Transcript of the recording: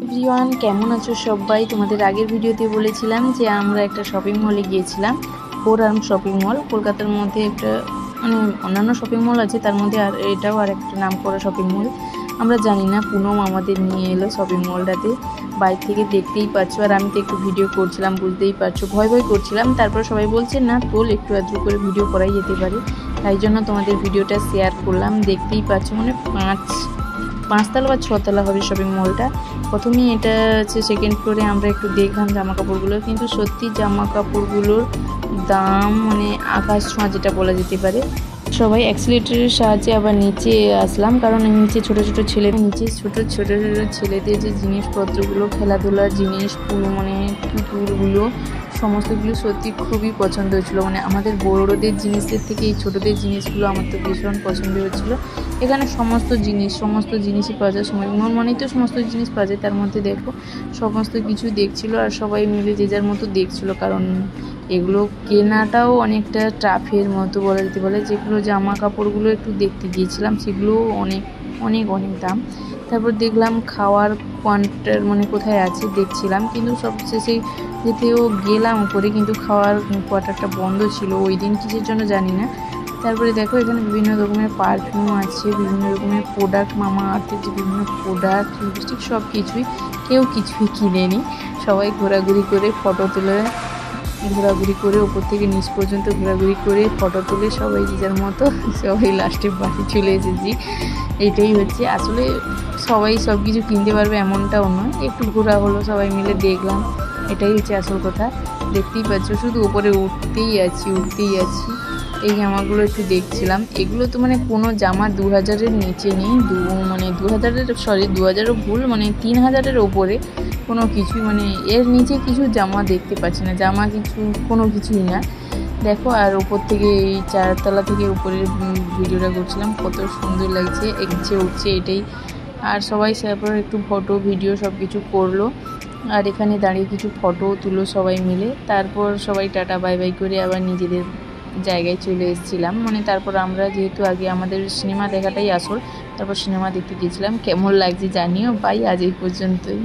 Everyone, কেমন আছো সবাই? তোমাদের আগের ভিডিওতে বলেছিলাম যে আমরা একটা শপিং মলে গিয়েছিলাম, ফোর আর্ম শপিং মল। কলকাতার মধ্যে একটা অন্যান্য শপিং মল আছে, তার মধ্যে আর এটাও আর একটা নাম করা শপিং মল। আমরা জানি না, পুনম আমাদের নিয়ে এলো শপিং মলটাতে। বাইরে থেকে দেখতেই পাচ্ছ, আর আমি তো একটু ভিডিও করছিলাম, বুঝতেই পারছো, ভয় করছিলাম। তারপর সবাই বলছে না তোল, একটু আধটু করে ভিডিও করাই যেতে পারে, তাই জন্য তোমাদের ভিডিওটা শেয়ার করলাম। দেখতেই পাচ্ছ, পাঁচতলা বা ছতলা হবে শপিং মলটা। প্রথমেই এটা হচ্ছে সেকেন্ড ফ্লোরে। আমরা একটু দেখলাম জামা কাপড়গুলো, কিন্তু সত্যি জামা কাপড়গুলোর দাম আকাশ ছোঁয়া, যেটা বলা যেতে পারে। সবাই অ্যাক্সিলেটরের সাহায্যে আবার নিচে আসলাম, কারণ নিচে ছোট ছোট ছেলেদের যে জিনিসপত্রগুলো, খেলাধুলার জিনিস, পুতুলগুলো, সমস্তগুলো সত্যি খুবই পছন্দ হচ্ছিলো। আমাদের বড়োদের জিনিসের থেকে এই ছোটোদের জিনিসগুলো আমার তো ভীষণ পছন্দ হচ্ছিলো। এখানে সমস্ত জিনিসই পাওয়া যায়। সময় মানেই তো সমস্ত জিনিস পাওয়া যায়। তার মধ্যে দেখো সমস্ত কিছু দেখছিল, আর সবাই মিলে যে যার মতো দেখছিল, কারণ এগুলো কেনাটাও অনেকটা টাফের মতো বলা যেতে পারে। যেগুলো জামা কাপড়গুলো একটু দেখতে গিয়েছিলাম, সেগুলো অনেক অনেক অনেক দাম। তারপর দেখলাম খাওয়ার কোয়ান্টার কোথায় আছে দেখছিলাম, কিন্তু সবশেষে যেতেও গেলাম উপরে, কিন্তু খাওয়ার কোয়ার্টারটা বন্ধ ছিল ওই দিন, কিসের জন্য জানি না। তারপরে দেখো এখানে বিভিন্ন রকমের পারফিউম আছে, বিভিন্ন রকমের প্রোডাক্ট, মামা আর্থের যে বিভিন্ন প্রোডাক্ট, লিপস্টিক, সব কিছুই। কেউ কিছুই কিনেনি, সবাই ঘোরাঘুরি করে ফটো তুলে, ওপর থেকে নিচ পর্যন্ত ঘোরাঘুরি করে ফটো তুলে সবাই যে যার মতো সবাই লাস্টে বাড়ি চলে এসেছি। এইটাই হচ্ছে আসলে, সবাই সব কিছু কিনতে পারবে এমনটাও নয়, একটু ঘোরা হলো, সবাই মিলে দেখলাম, এটাই হচ্ছে আসল কথা। দেখতেই পাচ্ছ, শুধু উপরে উঠতেই আছি। এই জামাগুলো একটু দেখছিলাম। এগুলো তো কোনো জামা 2000-এর নিচে নেই, 2000-এরও ভুল, 3000-এর ওপরে কোনো কিছুই, এর নিচে কিছু জামা দেখতে পাচ্ছি না, জামা কিছু কোনো কিছুই না। দেখো, আর ওপর থেকে এই 4তলা থেকে উপরের ভিডিওটা করছিলাম, কত সুন্দর লাগছে, উঠছে এটাই। আর সবাই তারপর একটু ফটো ভিডিও সব কিছু করলো, আর এখানে দাঁড়িয়ে কিছু ফটো তুলো সবাই মিলে। তারপর সবাই টাটা বাই বাই করে আবার নিজেদের জায়গায় চলে এসেছিলাম। তারপর আমরা যেহেতু আগে আমাদের সিনেমা দেখাটাই আসল, তারপর সিনেমা দেখতে গিয়েছিলাম। কেমন লাগছে জানিও। বাই, আজ এই পর্যন্তই।